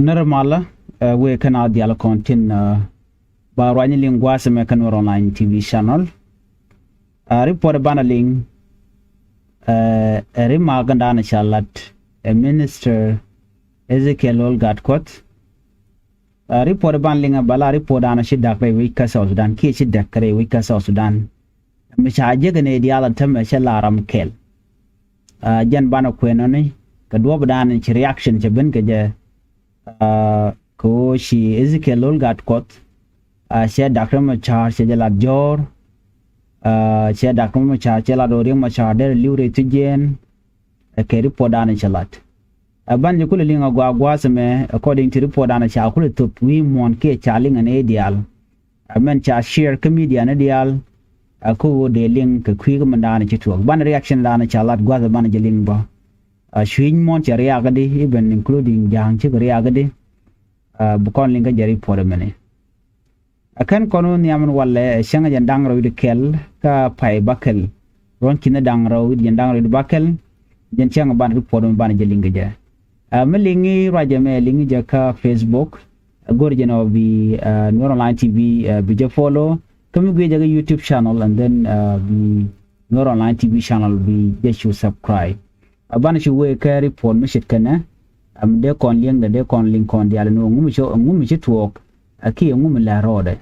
Naramala, we can add the content by running linguas American online TV channel. Report banaling a remark and an charlotte, a minister Ezekiel Olgatkot. Report banling a bala report on a shidak by Wika South Sudan, Kichi Dakare, Wika South Sudan. Michajagan the other term, a shalaram kel. Jan Bano Quenoni, Kadwabadan and reaction to Benkaja. Ko she Ezekiel Olgatkot. She Dr. Machar, she la Jor. She Dr. Machar, she la Dorim Machar, there Lure to Jen. A report on a chalat. A banjukuling of Guaguasame, according to report on a chakul to we mon ke charling an ideal. A man share comedian ideal. A co de link a quick mandana chitu. Ban reaction on a chalat guaza manajalingba. A swing mon chariagadi, even including young chigariagadi. Bukon linga jerry for a minute. A can kono niaman wale, shanga yandang road kel, ka pai buckle. Ronkin the dang road, yandang road buckle. Jen chang ban report on banajalinga. Melingi Rajame Lingi Jaka Facebook, a Gorgon of the Neuroline TV, Bija follow, come with a YouTube channel and then the Neuroline TV channel be just you subscribe. A banish way carry for Mishikana, de con link the de con link on the Alano Mumisho and Mumishit walk, a key Mumila Rode.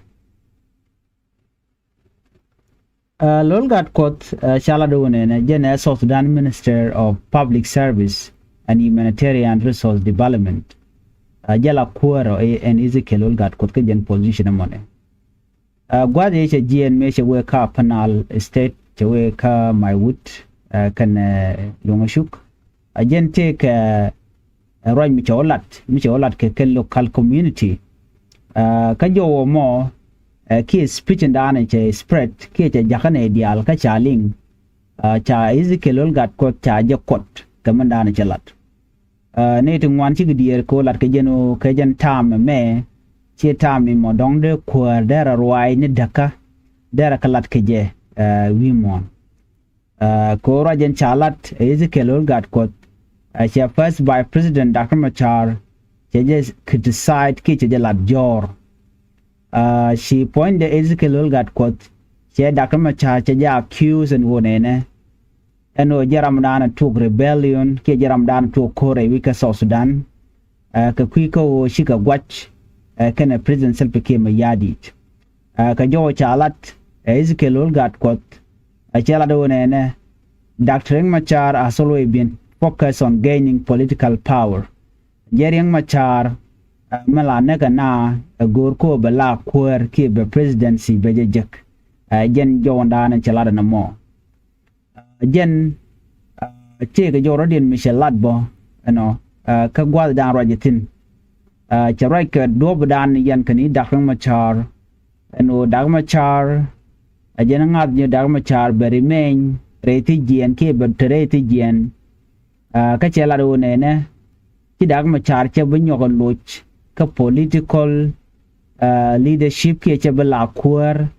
Lolgat Kot Shaladone, General South Sudan Minister of Public Service and Humanitarian Resource Development. Jala Kuaro and Ezekiel Olgat Kotkajan position of money. Guad H. GN Mesha Weka Panal Estate, Chaweka, my wood, can Longashuk. Again take a right Micholat Kekel local community. Kajo or more, key speech and damage spread, Kate Jakane Dial Kachaling, Cha Ezekiel Olgat Kot Cha Kot. Kamandana chalat. Nating one chig dear ko lat kajano kajan tam me che tam mi modong de kwar dera rwai ni daka dera kalat kaje wimon. Ko rajan chalat Ezekiel Olgatkot she first by President Dr. Machar she just criticized kiche lat jor. She pointed Ezekiel Olgatkot she Dr. Machar she accused and wonene. Eno Jaramdan took rebellion, Ke Jaramdan took Kore Wika South Sudan, Kakwiko Shika Watch, Ken a prison self became a yadit. Kajo Chalat, Ezekiel Olgatkot, a Chaladone, Dr. Machar has always been focused on gaining political power. Jering Machar, Melanega na, a Gorko Bala Quer keep a presidency Bejajak, Jen Jondan and Chaladana more. Jen take a Jordan Michel Ladbo, Kagwal dan Rajatin. Charika Dobadan Yankani, Dr. Machar, and Dagmachar, a Janangad Dagmachar, but remain Retigian, Cable Teretigian, Kachelado Nene, Dagmachar, Chabinyogan Luch, political leadership, Kachabala Quer.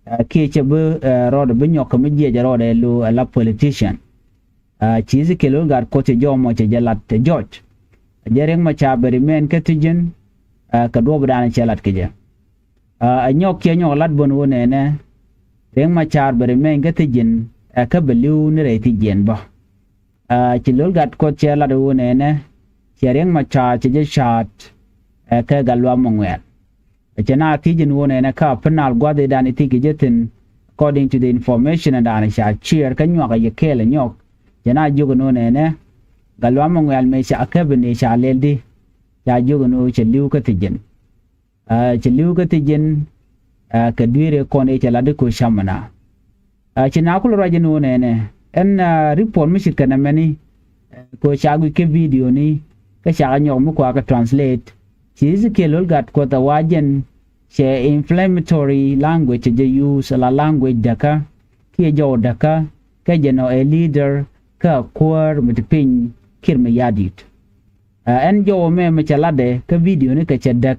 Kechabu Rod Bunyo Commedia Jarod a la politician. Cheesy Kilgar Coach Jomo Jalat George. Jering Macha remain Catigen, Kadoban Chalat Kija. A Nyokiano Ladbon Wonene, Ring Machar remain Catigen, a Kabalu Neretigen Ba. Chilulgat Coach Ladwonene, Jering Macha Chijat, a Kagalwa Mongwell. Jana Tijan won and a cup penal guade dan itikijetin according to the information and Anisha cheer can you a kel and yok. Jana Jugono nene Galwamong well mesha a cabinet shall lady Ya Jugono Cheluka Tijan. Cheluka Tijan Kadwire Kone Chaladico Shamana. Chinakul Rajano nene and report Michigan many Kochagu video ni Kashaganyo Mukwaka translate. Ezekiel got quite a wajan, she inflammatory language, they use a language daka, Kijo daka, Kajano a leader, Ka quar with the pin, Kirme yadit. And yo me Machalade, ka video nika chadak,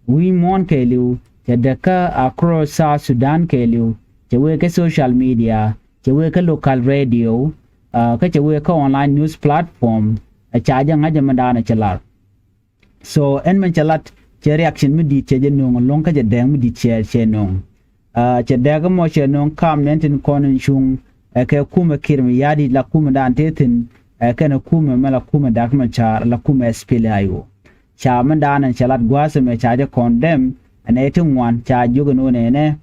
we mon kelu, chadaka across South Sudan kelu, Chaweka social media, Chaweka local radio, Kachaweka online news platform, a charging Hajamadana chalar. so en man chalat che reaction mi di che nong long ka je dang mi di che nong che daga mo che nong kam nentin konin chung ke kuma kirmi yadi la kuma dan tetin kana kuma mala kuma dak ma char la kuma spele ayo cha man dan chalat gwase me cha je condemn anetin wan cha jugo no ne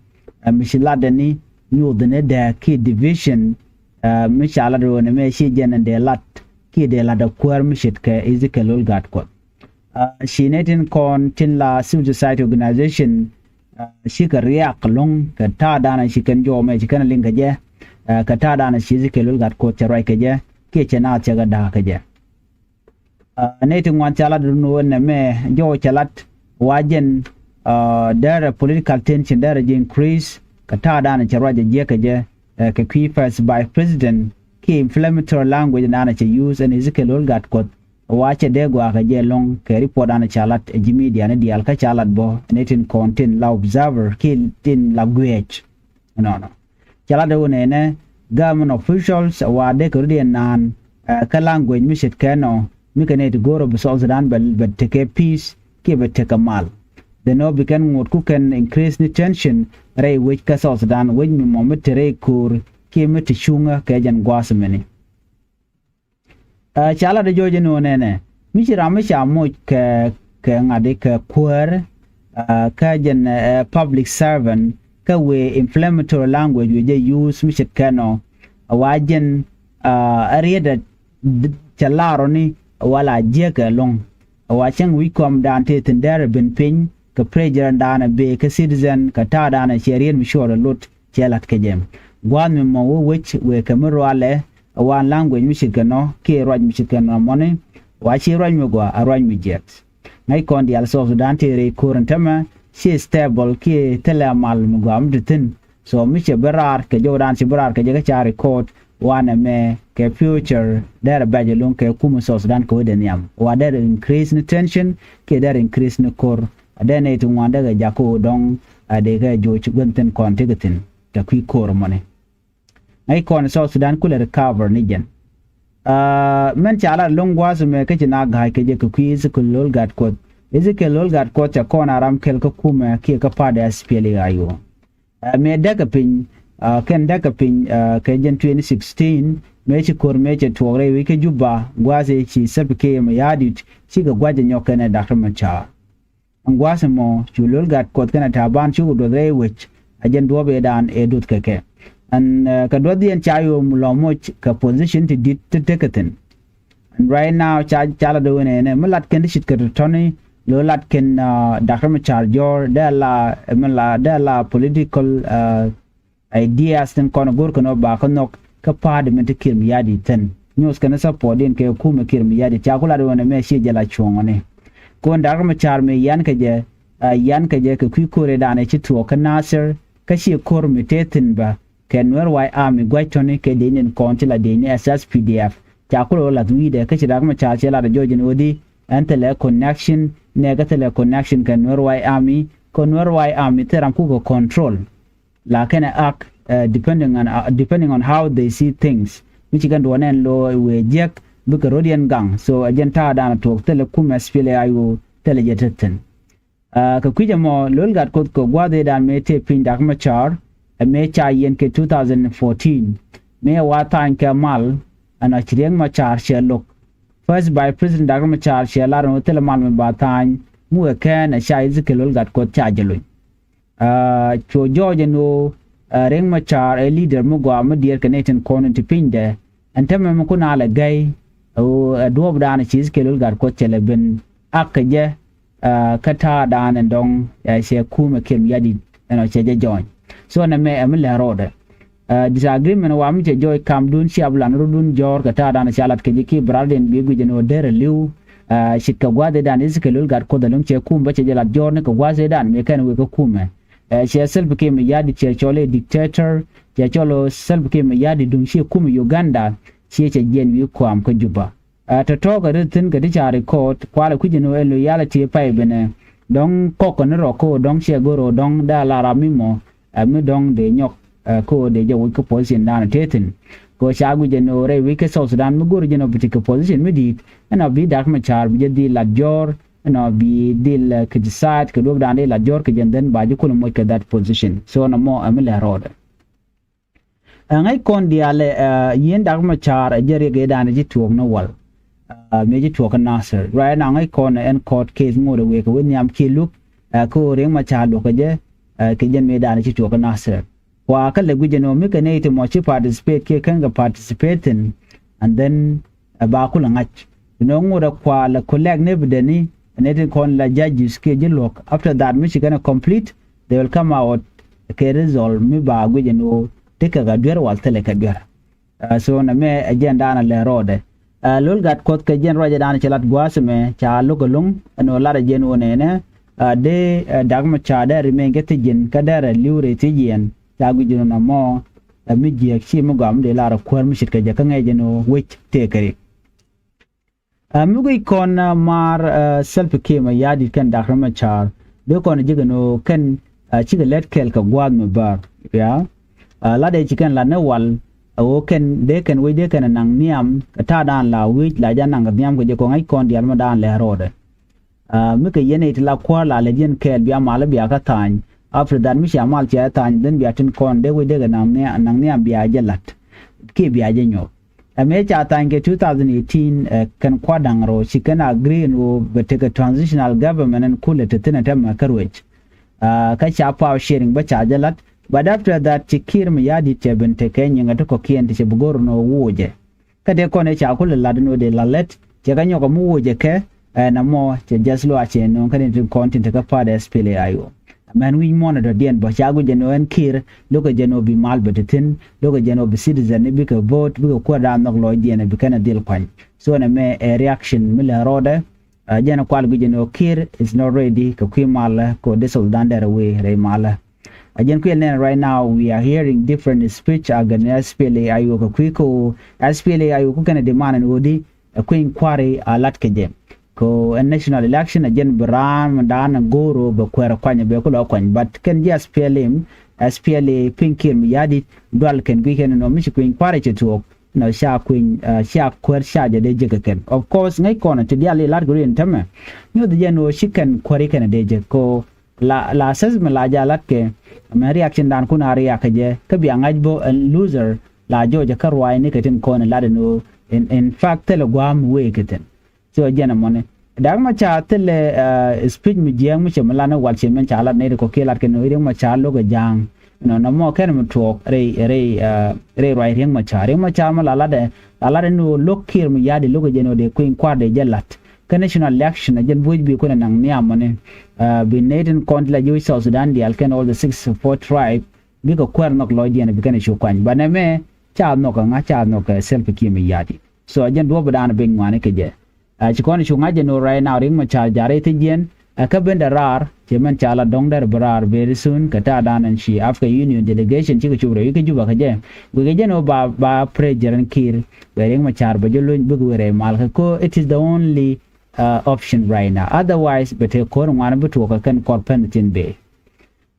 mishilada ni nyudne da ki division mishala do ne me shi jenen de lat ki de la da kwar mishit ke Ezekiel gat ko shi netin kon tin la civil society organization shi ka riak long ka ta dana shi kan jo me shi kan linga je ka ta dana shi Ezekiel gat ko charai ke je ke chena cha ga da ke je netin wan chala do no ne me jo chalat wajen there political tension there increase kata dana charwa je kaje ka first by president ki inflammatory language dana che use and Ezekiel gat kot wache de go akaje long ke report dana chalat media ne dial ka chalat bo netin content la observer ki tin la gwech no chalat de ne government officials wa de ko de nan ka language mi shit kano mi kanet goro bi so dan but take peace ki be take mal the no began ngot ku can increase the tension ray which ka so dan which mi moment ray kur ki mi tchunga ka jan gwasmeni chala de joje no ne mi chira mi sha mo ka ngade ka kwar ka jan public servant ka we inflammatory language we use mi chet kano wajen area da chalaro ni wala je ka long wachen we come down to tendere bin pin ka president dana be ka citizen ka ta dana sherien mi shore lot chelat ke jem gwan mi mo which we kamero ale one language mi shikano ke roj mi shikano money wa chi roj mi gwa roj mi jet ngai kon di also Sudan tere kurantama she stable ke telemal mi gwa mditin so mi che berar ke jodan chi berar ke je ka chari court wana me ke future there baje lon ke kuma so Sudan ko den yam wa there increase the tension ke there increase the core adene to wanda ga jako dong ade ga jochi gunten kon tigatin ta kwi core money ai kon so Sudan kula recover ni gen men chala longwa su me kace na ga ke je ku kwi su kulol gat ko Ezekiel gat ko ta kon aram kel ka kuma ke ka pada SPL ayo me daga pin ken daga pin ke jen 2016 me ci kor me ci tore wi ke juba gwaze ci sabke me yadit ci ga gwaje nyokene Dr. Macha angwase mo chulol gat ko kana taban chu do re wich ajen do be dan edut keke and ka do dien chayo mulomo ka position ti dit tekaten and right now chala do ne mulat ken shit ka toni lo lat ken Dr. Macha jor de la political ideas ten kono gor kono ba kono ka parliament kirm yadi ten news kana support den ke kuma kirm yadi chakula do ne me shi jala chongone ko Dr. Macha me yan ka je ka kure da ne ci to ka Nasir ka shi kor mitetin ba ken wer wai army gwaitoni ke dinin kontila dini SS PDF chakula la duide ka ci Dr. Macha ce la da jojin odi antele connection negative connection ken wer wai army kon wer wai army teram ku go control la kana act depending on how they see things michigan do nen lo we jek buka rodian gang so agenta da to tele kuma spele ayo tele jeteten ka kuje mo lol gat ko gwade da me te pin Dr. Macha me cha yen ke 2014 me wa tan kamal ana chireng Macha shelok first by president Dr. Macha shelar no tele mal me batan mu ka na sha Ezekiel gat ko cha jelo cho George no Reng Macha a leader mu gwa mu dier Canadian kono ti pinde antame mu kuna la gai o do da na chi Ezekiel gat ko chele ben akaje kata da na dong she kuma kim yadi no che je join so na me amle roda disagreement wa mu che joy kam dun shi ablan rudun jor kata da na chalat ke ki braden bi guje no dere liu shit ka gwade dan Ezekiel gat ko da lum che kum ba che jala jor ne ko gwase dan me kan we ko kuma she self came yadi chole dictator ya cholo self came yadi dum she kum Uganda she che jen wi kwam ko juba to ga rutin ga dicha record kwala kujino elo yala ti pai bene dong koko ne roko dong she goro dong da la ramimo mi dong de nyok ko de jo ko position dan tetin ko shagu jeno re wi ke so Sudan mu goro jeno bitika position mi dit ana bi Dr. Macha bi di la jor no be deal ke decide ke do dan la jor ke jenden ba ju kulu mo ke that position so no mo amila road ngai kon diale yen dag ma char jere ge dan ji tuok no wal me ji tuok nasser right now ngai kon en court case ngore we ko nyam ki look ko reng ma char lo ke je ke jen me dan ji tuok nasser wa ka le guje no me ke ne to mo chi participate ke kan ga participating and then ba kula ngach no ngora kwa la collect ne bideni and it kon la judges ke je look after that me gonna complete they will come out ke resolve me ba guje no tika ga dwer wal tele ka dwer so na me agenda na le rode lol gat kot ke jen roje dan chelat gwas me cha lugulung no la jen wone ne de dagma cha da remain get jen ka dara liure ti jen ta gujino na mo mi je chi mo gam de la ra kwar mi shit ka je ka ngai jeno wich te kare mi go kon mar self ke ma yadi kan dagma cha de kon jigano kan chi ga let kel ka gwad me bar ya la de chicken la ne wal o ken de ken we de ken nang niam ta dan la wi la ja nang niam ko je ko ngai kon dial ma dan le rode mi ke yene it la kwa la le jen kel bia mala bia ka tan after that mi sha mal cha tan den bia tin kon de we de nang niam bia je lat ke bia je nyo me cha tan ke 2018 kan kwa dang ro chicken agree no bete ke transitional government and kule te tin ta ma karwech ka cha power sharing ba cha je lat. But after that, Chikir Miyadi Teben taken young at Koki and Chibugorno Woje. Kade Kone Chakul Ladino de Lalet, Jaganyo Woje, and a more just loache no can content a part SPLA IO. A man we monitor the end, but Chago Geno and Kir, look at Geno be malbetin, look at Geno be citizen, big a vote, big a quarter no Lloyd and become a deal point. So a reaction Miller order. Geno Qualgino Kir is not ready, Koki Mala, ko desol dander away, Raymala. Again, right now we are hearing different speech against SPLA ayuko kwiko SPLA ayuko kana demand and odi a queen quarry a lat keje ko a national election again bran dan goro be kwera kwanya be ko kwany but can just SPLA pinkim yadi dwal can we can no mishi queen quarry to no sha queen sha kwer sha de je ken of course ngai kona to dia lat green tama no de no chicken quarry kana de ko la says malaja lat ke ma reaction dan kuna ria kaje ka bi angaj bo and loser la joja karwai ne katin kon la no in fact tele gwam we katin so jena mone dag ma cha tele speech mi jeng mi chemala na wal chemen cha la ne ko kelat ke no ri ma cha lo ga jang no no mo ken mo tok re rai ring ma cha ma la de no lokir mi yadi lo ga jeno de queen kwade jelat national election again would be kuna nang niya mone be naden kontla yu South Sudan di alken all the 64 tribe biko kwer nok loidi and bikane shukwan baname cha nok nga cha nok self kimi yadi so again do badan bing mane keje chikon shunga je no right now ring ma cha jare tijen ka benda rar chemen cha la dongdar brar very soon kata dan and she Africa Union delegation chiko chubro yike juba kaje we no ba president kir ring ma char ba jolo bugu re mal ko it is the only option right now otherwise but a kor ngwana butu ka kan korpen tin be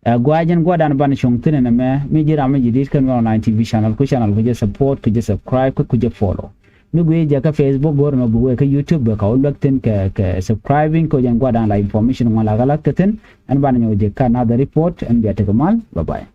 gwajen gwadan ban chung tin na me jira me jidit kan online TV channel ku je support ku je subscribe ku je follow mi gwe je ka Facebook gor no bu ka YouTube ka ulak tin ka subscribing ko jan gwadan la information ngala galak tin an ban nyo je ka na the report and get kamal bye bye